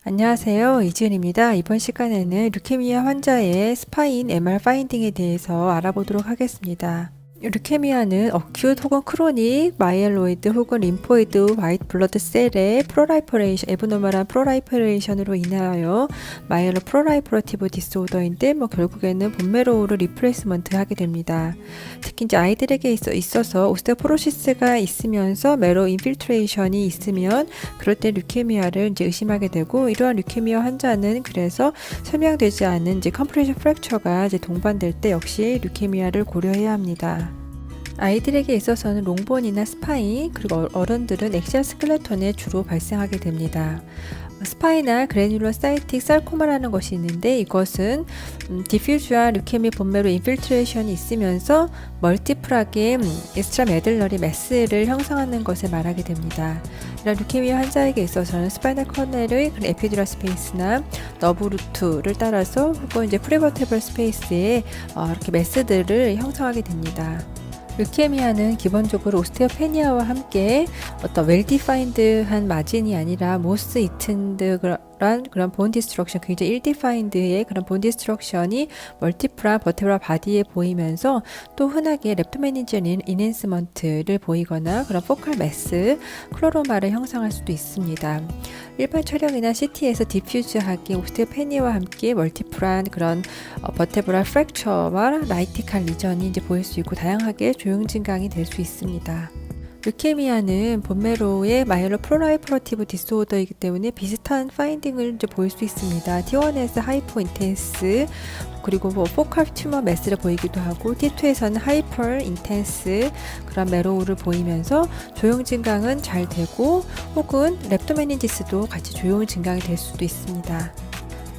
안녕하세요. 이지은입니다. 이번 시간에는 루케미아 환자의 스파인 MR 파인딩에 대해서 알아보도록 하겠습니다. 루케미아는 어큐트 혹은 크로닉, 마이엘로이드 혹은 림포이드 화이트 블러드 셀의 프로라이퍼레이션, 에브노멀한 프로라이퍼레이션으로 인하여 마이엘로 프로라이퍼러티브 디스오더인데 결국에는 본메로우를 리플레이스먼트 하게 됩니다. 특히 이제 아이들에게 있어서 오스테오포로시스가 있으면서 메로 인필트레이션이 있으면 그럴 때 루케미아를 이제 의심하게 되고, 이러한 루케미아 환자는 그래서 설명되지 않은 이제 컴프레션 프랙처가 이제 동반될 때 역시 루케미아를 고려해야 합니다. 아이들에게 있어서는 롱본이나 스파인, 그리고 어른들은 엑시얼 스켈레톤에 주로 발생하게 됩니다. 스파이나 그래뉼러 사이틱 sar코마라는 것이 있는데, 이것은 디퓨즈와 루케미 본메로 인필트레이션이 있으면서 멀티플하게 에스트라 메들러리 매스를 형성하는 것을 말하게 됩니다. 이런 루케미아 환자에게 있어서는 스파이널 커넬의 에피듀럴 스페이스나 너브 루트를 따라서 혹은 이제 프리버테블 스페이스에 이렇게 매스들을 형성하게 됩니다. 루케미아는 기본적으로 오스테오페니아와 함께 어떤 웰디파인드한 마진이 아니라 모스 이튼드 그런 본 디스트럭션, 굉장히 일디파인드의 그런 본 디스트럭션이 멀티플한 버테브라 바디에 보이면서 또 흔하게 렙토메니지언 인핸스먼트를 보이거나 그런 포칼 매스, 클로로마를 형성할 수도 있습니다. 일반 촬영이나 CT에서 디퓨즈하게 오스테오페니아와 함께 멀티플한 그런 버테브라 프랙처와 라이티칼 리전이 이제 보일 수 있고, 다양하게 조형 증강이 될 수 있습니다. 루케미아는 본메로의 마이엘로 프로라이퍼러티브 디스오더이기 때문에 비슷한 파인딩을 이제 보일 수 있습니다. T1에서 하이퍼 인텐스, 그리고 포칼 튜머 매스를 보이기도 하고, T2에서는 하이퍼 인텐스 그런 메로우를 보이면서 조형 증강은 잘 되고, 혹은 렙토메닌지스도 같이 조형 증강이 될 수도 있습니다.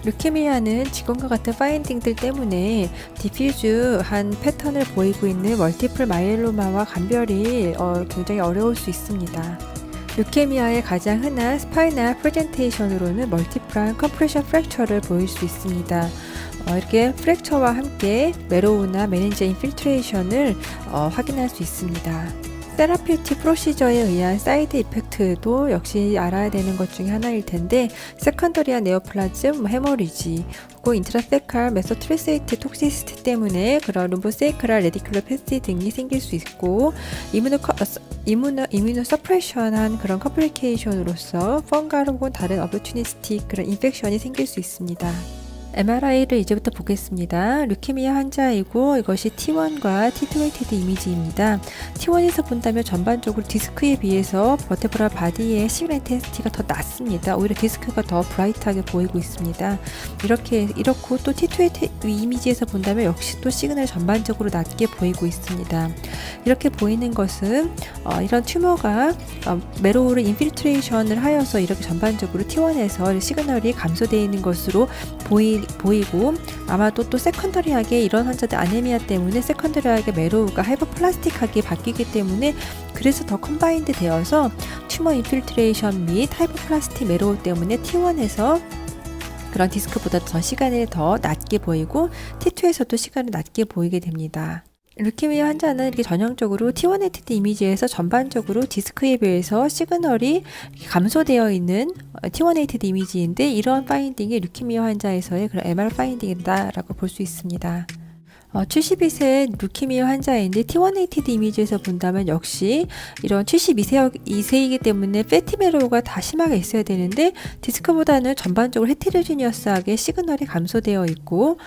루케미아는 지금과 같은 파인딩들 때문에 디퓨즈한 패턴을 보이고 있는 멀티플 마이엘로마와 감별이 굉장히 어려울 수 있습니다. 루케미아의 가장 흔한 스파이널 프레젠테이션으로는 멀티플한 컴프레션 프랙처를 보일 수 있습니다. 이렇게 프랙처와 함께 메로우나 메닌저 인필트레이션을 확인할 수 있습니다. 세라피우틱 프로시저에 의한 사이드 이펙트도 역시 알아야 되는 것 중에 하나일 텐데, 세컨더리한 네오플라즘, 헤머리지, 혹은 인트라세칼 메소트레세이트 톡시시티 때문에 그런 룸보세이크랄 레디큘러 패시 등이 생길 수 있고, 이뮤노 서프레션한 그런 컴플리케이션으로서 펑갈 혹은 다른 어퍼튜니스틱 그런 인펙션이 생길 수 있습니다. MRI를 이제부터 보겠습니다. 루케미아 환자이고, 이것이 T1과 T2 웨이티드 이미지입니다. T1에서 본다면 전반적으로 디스크에 비해서 버테브랄 바디의 시그널 인텐시티가 더 낮습니다. 오히려 디스크가 더 브라이트하게 보이고 있습니다. 이렇고 또 T2 이미지에서 본다면 역시 또 시그널 전반적으로 낮게 보이고 있습니다. 이렇게 보이는 것은 이런 튜머가 메로우를 인필트레이션을 하여서 이렇게 전반적으로 T1에서 시그널이 감소되어 있는 것으로 보이고, 아마도 또 세컨더리하게 이런 환자들 아네미아 때문에 세컨더리하게 메로우가 하이퍼플라스틱하게 바뀌기 때문에, 그래서 더 컴바인드 되어서 튜머 인필트레이션 및 하이퍼플라스틱 메로우 때문에 T1에서 그런 디스크보다 더 시간이 더 낮게 보이고, T2에서도 시간이 낮게 보이게 됩니다. 루케미아 환자는 이렇게 전형적으로 T1 웨이티드 이미지에서 전반적으로 디스크에 비해서 시그널이 감소되어 있는 T1 웨이티드 이미지인데, 이러한 파인딩이 루케미아 환자에서의 그런 MR 파인딩이다라고 볼 수 있습니다. 72세 루케미아 환자인데 T1 웨이티드 이미지에서 본다면 역시 이런 72세이기 때문에 패티메로우가 다 심하게 있어야 되는데, 디스크보다는 전반적으로 헤테로지니어스하게 시그널이 감소되어 있고,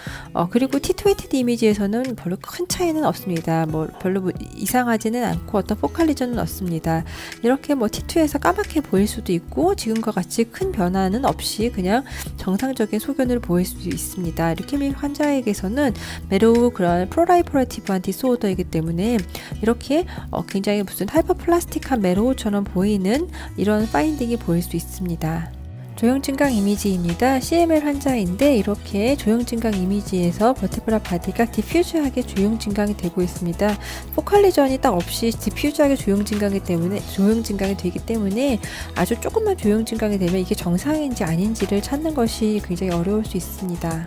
그리고 T2 웨이티드 이미지에서는 별로 큰 차이는 없습니다. 별로 이상하지는 않고 어떤 포칼 리전은 없습니다. 이렇게 T2에서 까맣게 보일 수도 있고, 지금과 같이 큰 변화는 없이 그냥 정상적인 소견을 보일 수 있습니다. 루케미아 환자에게서는 메로우 그런 프로라이퍼레티브한 디스오더이기 때문에 이렇게 굉장히 무슨 하이퍼플라스틱한 메로우처럼 보이는 이런 파인딩이 보일 수 있습니다. 조형 증강 이미지입니다. CML 환자인데, 이렇게 조형 증강 이미지에서 버테브라 바디가 디퓨즈하게 조형 증강이 되고 있습니다. 포칼 리전이 딱 없이 디퓨즈하게 조형 증강이 되기 때문에 아주 조금만 조형 증강이 되면 이게 정상인지 아닌지를 찾는 것이 굉장히 어려울 수 있습니다.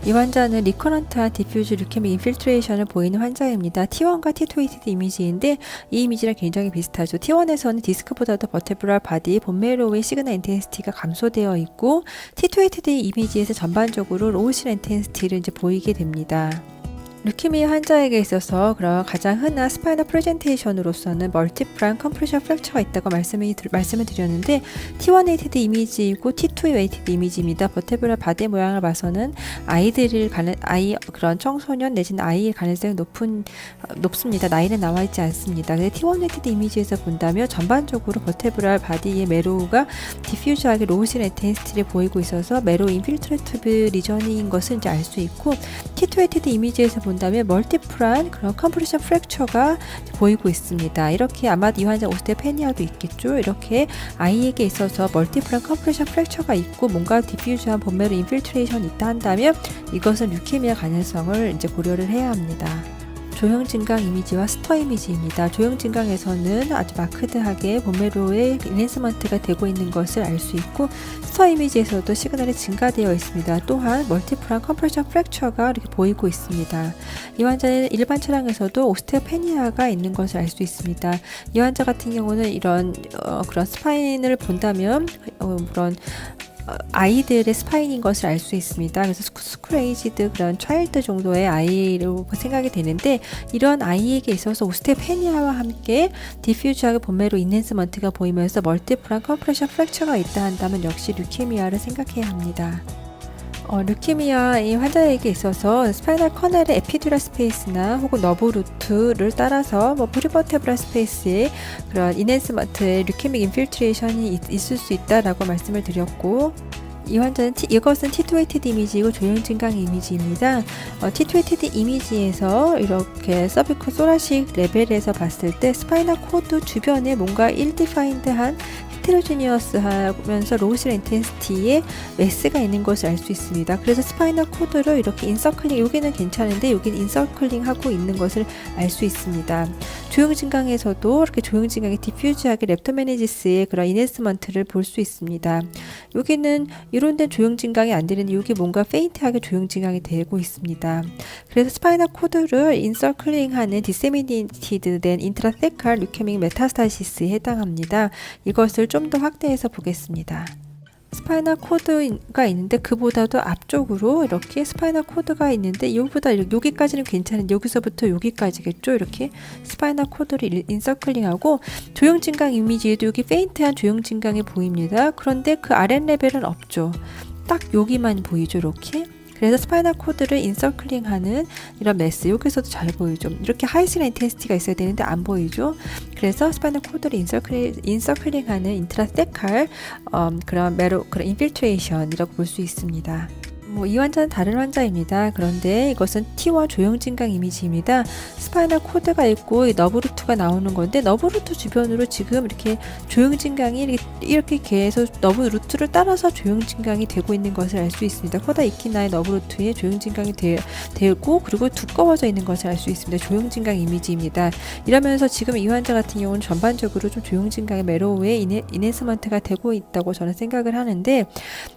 이 환자는 리커런트한 디퓨즈 류케믹 인필트레이션을 보이는 환자입니다. T1과 T2 웨이티드 이미지인데 이 이미지랑 굉장히 비슷하죠. T1에서는 디스크보다도 버테브랄 바디, 본메로의 시그널 인텐시티가 감소되어 있고 T2 웨이티드 이미지에서 전반적으로 로우실 인텐시티를 이제 보이게 됩니다. 루키미아 환자에게 있어서 그런 가장 흔한 스파이널 프레젠테이션으로서는 멀티플한 컴프레션 프랙처가 있다고 말씀을 드렸는데 T1 웨이티드 이미지이고 T2 웨이티드 이미지입니다. 버테브랄 바디 모양을 봐서는 그런 청소년 내지는 아이일 가능성이 높습니다. 나이는 나와 있지 않습니다. 근데 T1 웨이티드 이미지에서 본다면 전반적으로 버테브랄 바디의 메로우가 디퓨즈하게 로우실 인텐시티를 보이고 있어서 메로우 인필트레티브 리전인 것을 이제 알 수 있고 T2 웨이티드 이미지에서 본다면 멀티플한 그런 컴프레션 프랙처가 보이고 있습니다. 이렇게 아마 이 환자 오스테오페니아도 있겠죠. 이렇게 아이에게 있어서 멀티플한 컴프레션 프랙처가 있고 뭔가 디퓨즈한 본메로 인필트레이션이 있다 한다면 이것은 류케미아 가능성을 이제 고려를 해야 합니다. 조형 증강 이미지와 스터 이미지입니다. 조형 증강에서는 아주 마크드하게 본메로의 인핸스먼트가 되고 있는 것을 알 수 있고 스터 이미지에서도 시그널이 증가되어 있습니다. 또한 멀티플한 컴프레션 프랙처가 이렇게 보이고 있습니다. 이 환자는 일반 차량에서도 오스테오페니아가 있는 것을 알 수 있습니다. 이 환자 같은 경우는 이런 그런 스파인을 본다면 그런 아이들의 스파인인 것을 알 수 있습니다. 그래서 스쿨에이지드 그런 차일드 정도의 아이로 생각이 되는데 이런 아이에게 있어서 오스테오페니아와 함께 디퓨즈하게 본메로 인핸스먼트가 보이면서 멀티플한 컴프레션 프랙처가 있다 한다면 역시 류케미아를 생각해야 합니다. 류케미아 이 환자에게 있어서 스파이널 커넬의 에피듀랄 스페이스나 혹은 너브 루트를 따라서 프리버테브랄 스페이스에 그런 인핸스먼트의 류케믹 인필트레이션이 있을 수 있다라고 말씀을 드렸고 이 환자는 이것은 T2 웨이티드 이미지이고 조형 증강 이미지입니다. T2 웨이티드 이미지에서 이렇게 서비컬 소라식 레벨에서 봤을 때 스파이널 코드 주변에 뭔가 일디파인드한 헤테로지니어스 하면서 로우실 인텐시티에 매스가 있는 것을 알 수 있습니다. 그래서 스파이널 코드를 이렇게 인서클링, 여기는 괜찮은데 여기는 인서클링 하고 있는 것을 알 수 있습니다. 조형 증강에서도 이렇게 조형 증강이 디퓨즈하게 렙토메니지스의 그런 인핸스먼트를 볼 수 있습니다. 여기는 이론된 조형 증강이 안 되는데 여기 뭔가 페인트하게 조형 증강이 되고 있습니다. 그래서 스파이널 코드를 인서클링하는 디세미니티드 된 인트라세칼 류케믹 메타스타시스에 해당합니다. 이것을 좀 더 확대해서 보겠습니다. 스파이널 코드가 있는데 그보다도 앞쪽으로 이렇게 스파이널 코드가 있는데 여기보다 여기까지는 괜찮은데 여기서부터 여기까지겠죠. 이렇게 스파이널 코드를 인서클링하고 조형 증강 이미지에도 여기 페인트한 조형 증강이 보입니다. 그런데 그 아랫레벨은 없죠. 딱 여기만 보이죠. 이렇게. 그래서 스파이널 코드를 인서클링하는 이런 매스 여기서도 잘 보이죠. 이렇게 하이스나 인텐시티가 있어야 되는데 안 보이죠. 그래서 스파이널 코드를 인서클링하는 인트라세칼 그런 인필트레이션이라고 볼 수 있습니다. 이 환자는 다른 환자입니다. 그런데 이것은 T1 조형 증강 이미지입니다. 스파이널 코드가 있고 너브루트가 나오는 건데 너브루트 주변으로 지금 이렇게 조형 증강이 이렇게 계속 너브루트를 따라서 조형 증강이 되고 있는 것을 알 수 있습니다. 코다 이키나의 너브루트에 조형 증강이 되고 그리고 두꺼워져 있는 것을 알 수 있습니다. 조형 증강 이미지입니다. 이러면서 지금 이 환자 같은 경우는 전반적으로 좀 조형 증강의 메로우에 인핸스먼트가 되고 있다고 저는 생각을 하는데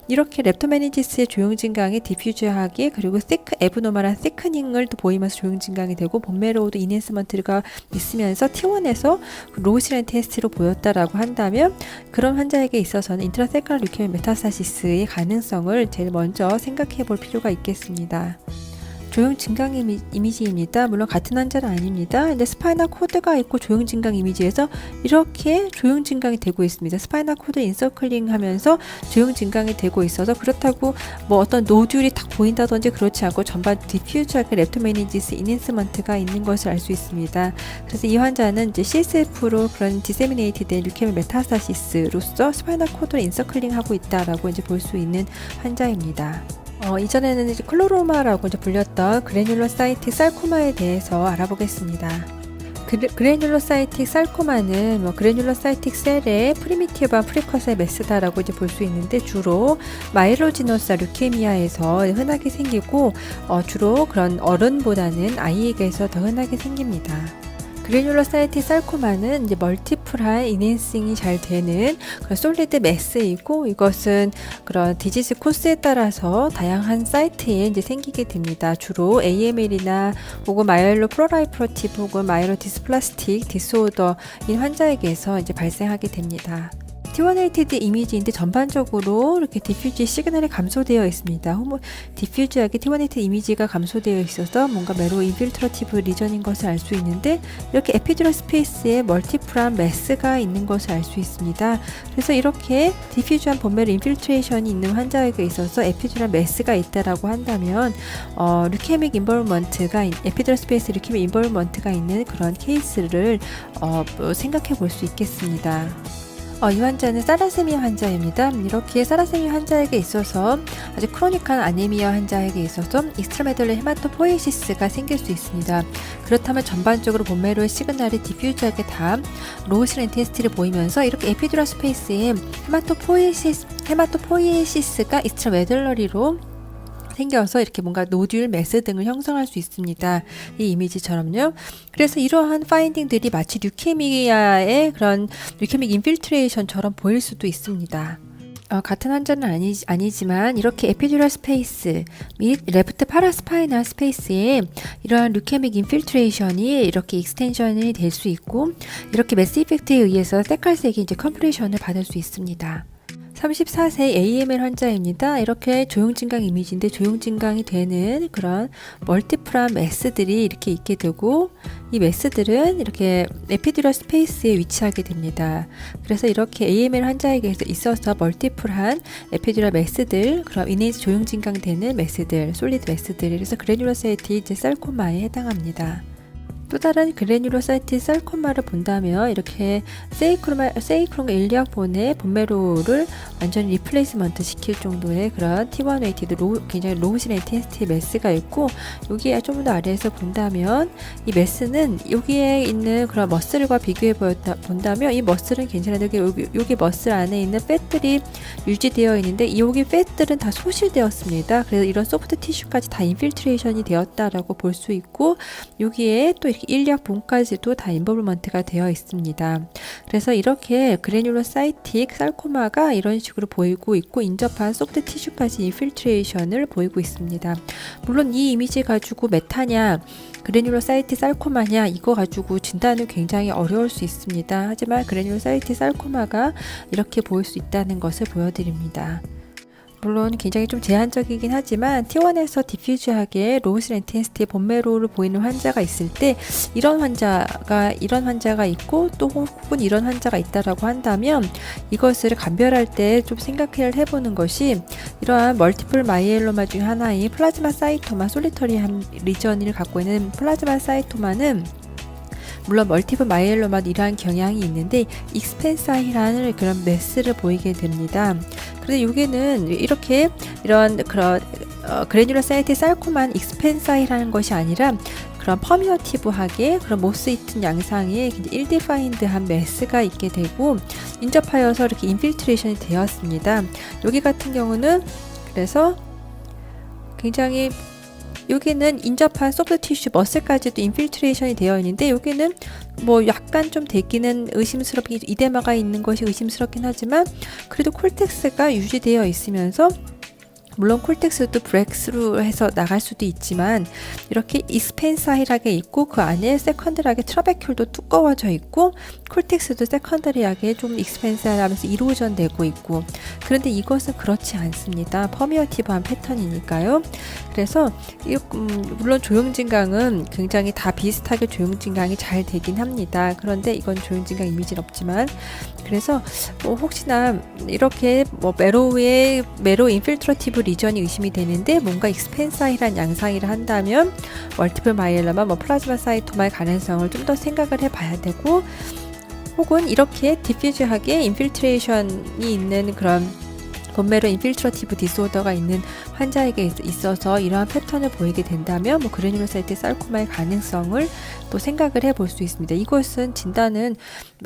이렇게 렙토메니지스의 조형 증강 디퓨즈하게 그리고 에브노멀한 시크닝을 또 보이면서 조형 증강이 되고 본메로우도 인핸스먼트가 있으면서 T1에서 로우실 인텐시티로 보였다라고 한다면 그런 환자에게 있어서는 인트라세칼 류케믹 메타스타시스의 가능성을 제일 먼저 생각해 볼 필요가 있겠습니다. 조형 증강 이미지입니다. 물론 같은 환자는 아닙니다. 근데 스파이널 코드가 있고 조형 증강 이미지에서 이렇게 조형 증강이 되고 있습니다. 스파이널 코드 인서클링 하면서 조형 증강이 되고 있어서 그렇다고 어떤 노듈이 딱 보인다든지 그렇지 않고 전반 디퓨즈하게 렙토메니지스 인핸스먼트가 있는 것을 알 수 있습니다. 그래서 이 환자는 이제 CSF로 그런 디세미네이티드 류케믹 메타스타시스로서 스파이널 코드를 인서클링 하고 있다라고 이제 볼 수 있는 환자입니다. 이전에는 이제 클로로마라고 이제 불렸던 그래뉼로사이틱 살코마에 대해서 알아보겠습니다. 그래뉼로사이틱 살코마는 그래뉼로사이틱 셀의 프리미티브한 프리커스의 매스다라고 이제 볼 수 있는데 주로 마일로지너스 류케미아에서 흔하게 생기고 주로 그런 어른보다는 아이에게서 더 흔하게 생깁니다. 그래뉴로사이틱 sarcoma는 이제 멀티플한 인핸싱이 잘 되는 그런 솔리드 매스이고, 이것은 그런 디지즈 코스에 따라서 다양한 사이트에 이제 생기게 됩니다. 주로 AML이나 혹은 마이엘로프로라이프러티브 혹은 마이로디스플라스틱 디스오더인 환자에게서 이제 발생하게 됩니다. T180 이미지인데 전반적으로 이렇게 디퓨즈 시그널이 감소되어 있습니다. 디퓨즈하게 T180 이미지가 감소되어 있어서 뭔가 매로 인필트러티브 리전인 것을 알 수 있는데, 이렇게 에피듀럴 스페이스에 멀티플한 매스가 있는 것을 알 수 있습니다. 그래서 이렇게 디퓨즈한 본매로 인필트레이션이 있는 환자에게 있어서 에피듀럴 매스가 있다라고 한다면 류케믹 인볼먼트가 에피듀럴 스페이스 류케믹 인볼먼트가 있는 그런 케이스를 생각해 볼 수 있겠습니다. 이 환자는 사라세미아 환자입니다. 이렇게 사라세미아 환자에게 있어서 아주 크로닉한 아네미아 환자에게 있어서 익스트라메들리 헤마토포이시스가 생길 수 있습니다. 그렇다면 전반적으로 본매로의 시그널이 디퓨즈하게 다 로우실 인텐시티를 보이면서 이렇게 에피듀럴 스페이스에 헤마토포이시스가 익스트라메들러리로 생겨서 이렇게 뭔가 노듈, 매스 등을 형성할 수 있습니다. 이 이미지처럼요. 그래서 이러한 파인딩들이 마치 류케미아의 그런 류케믹 인필트레이션처럼 보일 수도 있습니다. 같은 환자는 아니지만 이렇게 에피듀럴 스페이스 및 레프트 파라스파이널 스페이스에 이러한 류케믹 인필트레이션이 이렇게 익스텐션이 될 수 있고, 이렇게 매스 이펙트에 의해서 색깔색이 이제 컴프레션을 받을 수 있습니다. 34세 AML 환자입니다. 이렇게 조용진강 이미지인데 조용진강이 되는 그런 멀티플한 매스들이 이렇게 있게 되고, 이 매스들은 이렇게 에피듀럴 스페이스에 위치하게 됩니다. 그래서 이렇게 AML 환자에게 있어서 멀티플한 에피듀럴 매스들, 그럼 이네이즈 조용진강 되는 매스들, 솔리드 매스들, 그래서 그래뉴로사이틱 sarcoma에 해당합니다. 또 다른 그래뉴로사이틱 sarcoma를 본다면 이렇게 세이크롬 일리악본의 본매로를 완전히 리플레이스먼트 시킬 정도의 그런 T180 굉장히 로우실 인텐시티 매스가 있고, 여기에 좀 더 아래에서 본다면 이 매스는 여기에 있는 그런 머슬과 비교해 본다면 이 머슬은 괜찮은데 여기 머슬 안에 있는 팻들이 유지되어 있는데 여기 팻들은 다 소실되었습니다. 그래서 이런 소프트 티슈까지 다 인필트레이션이 되었다라고 볼 수 있고, 여기에 또 일리악 본까지도 다 인볼브먼트가 되어 있습니다. 그래서 이렇게 그래뉴로사이틱 sarcoma가 이런 식으로 보이고 있고, 인접한 소프트 티슈까지 인필트레이션을 보이고 있습니다. 물론 이 이미지 가지고 메타냐 그래뉴로사이틱 sarcoma냐 이거 가지고 진단은 굉장히 어려울 수 있습니다. 하지만 그래뉴로사이틱 sarcoma가 이렇게 보일 수 있다는 것을 보여드립니다. 물론 굉장히 좀 제한적이긴 하지만 T1에서 디퓨즈하게 로우실 인텐시티의 본매로를 보이는 환자가 있을 때 이런 환자가 있고 또 혹은 이런 환자가 있다라고 한다면 이것을 감별할 때 좀 생각을 해보는 것이, 이러한 멀티플 마이엘로마 중 하나인 플라즈마 사이토마 솔리터리한 리전을 갖고 있는 플라즈마 사이토마는 물론 멀티플 마이엘로마 이러한 경향이 있는데 익스펜사이라는 그런 매스를 보이게 됩니다. 그런데 여기는 이렇게 이런 그런 그래뉴로사이틱 sarcoma만 익스펜사이라는 것이 아니라 그런 퍼미어티브하게 그런 모스 이튼 양상의 일디파인드한 매스가 있게 되고 인접하여서 이렇게 인필트레이션이 되었습니다. 여기 같은 경우는 그래서 굉장히 여기는 인접한 소프트 티슈 머슬까지도 인필트레이션이 되어 있는데, 여기는 뭐 약간 좀 대기는 의심스럽게 이데마가 있는 것이 의심스럽긴 하지만 그래도 콜텍스가 유지되어 있으면서, 물론 콜텍스도 브렉스루 해서 나갈 수도 있지만 이렇게 익스펜사일하게 있고 그 안에 세컨드리하게 트라베큘도 두꺼워져 있고 콜텍스도 세컨드리하게 좀 익스펜사일하면서 이로전 되고 있고, 그런데 이것은 그렇지 않습니다. 퍼미어티브한 패턴이니까요. 그래서 물론 조용진강은 굉장히 다 비슷하게 조용진강이 잘 되긴 합니다. 그런데 이건 조용진강 이미지는 없지만, 그래서 혹시나 이렇게 매로 인필트러티브 리전이 의심이 되는데 뭔가 익스펜사일한 양상이라 한다면 멀티플 마이엘로마, 플라즈마 사이토마의 가능성을 좀 더 생각을 해봐야 되고, 혹은 이렇게 디퓨즈하게 인필트레이션이 있는 그런 본매로 인필트러티브 디스오더가 있는 환자에게 있어서 이러한 패턴을 보이게 된다면 그래뉴로사이틱 sarcoma의 가능성을 또 생각을 해볼 수 있습니다. 이것은 진단은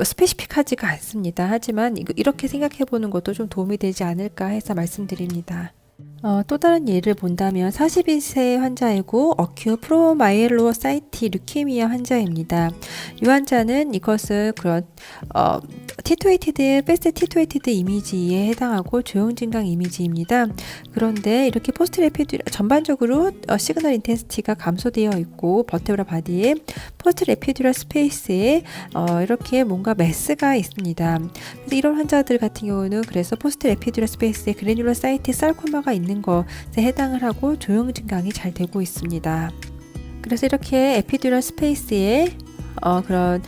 스페시픽하지가 않습니다. 하지만 이렇게 생각해보는 것도 좀 도움이 되지 않을까 해서 말씀드립니다. 또 다른 예를 본다면 42세 환자이고 어큐 프로마이엘로사이티 류케미아 환자입니다. 이 환자는 이것은 그런 티토에이티드 패스트 티토에이티드 이미지에 해당하고 조형증강 이미지입니다. 그런데 이렇게 포스트 레피듀라 전반적으로 시그널 인텐시티가 감소되어 있고 버테브라 바디에 포스트 레피듀라 스페이스에 이렇게 뭔가 메스가 있습니다. 그래서 이런 환자들 같은 경우는 그래서 포스트 레피듀라 스페이스에 그래뉴러 사이트 sar코마가 있는 것에 해당을 하고 조형 증강이 잘 되고 있습니다. 그래서 이렇게 에피듀럴 스페이스에 그런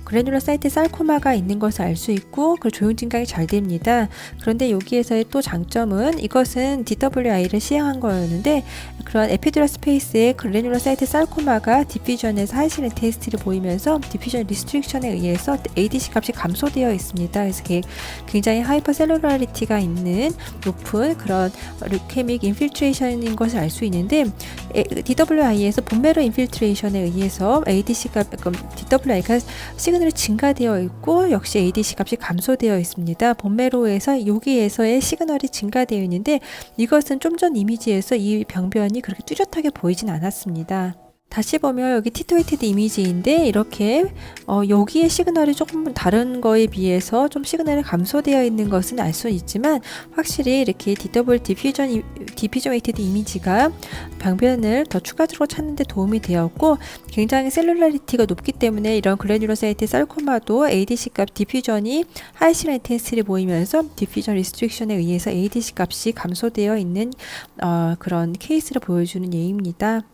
그래뉴러 사이트 sar코마가 있는 것을 알 수 있고 그 조형 증강이 잘 됩니다. 그런데 여기에서의 또 장점은 이것은 DWI를 시행한 거였는데 그런 에피듀럴 스페이스의 그래뉴러 사이트 sar코마가 디퓨전에서 하이실 인텐시티를 보이면서 디퓨전 리스트릭션에 의해서 ADC 값이 감소되어 있습니다. 그래서 굉장히 하이퍼셀룰라리티가 있는 높은 그런 류케믹 인필트레이션인 것을 알 수 있는데 DWI에서 본메러 인필트레이션에 의해서 ADC 값 DWI가 시그널이 증가되어 있고 역시 ADC 값이 감소되어 있습니다. 본메로에서 여기에서의 시그널이 증가되어 있는데 이것은 좀 전 이미지에서 이 병변이 그렇게 뚜렷하게 보이진 않았습니다. 다시 보면 여기 티토에이티드 이미지인데 이렇게 여기의 시그널이 조금 다른 거에 비해서 좀 시그널이 감소되어 있는 것은 알 수 있지만 확실히 이렇게 디퓨저웨이티드 이미지가 병변을 더 추가적으로 찾는 데 도움이 되었고 굉장히 셀룰라리티가 높기 때문에 이런 그래뉴로사이트 sar코마도 ADC 값 디퓨전이 하이실 인텐시티를 보이면서 디퓨전 리스트릭션에 의해서 ADC 값이 감소되어 있는 그런 케이스를 보여주는 예입니다.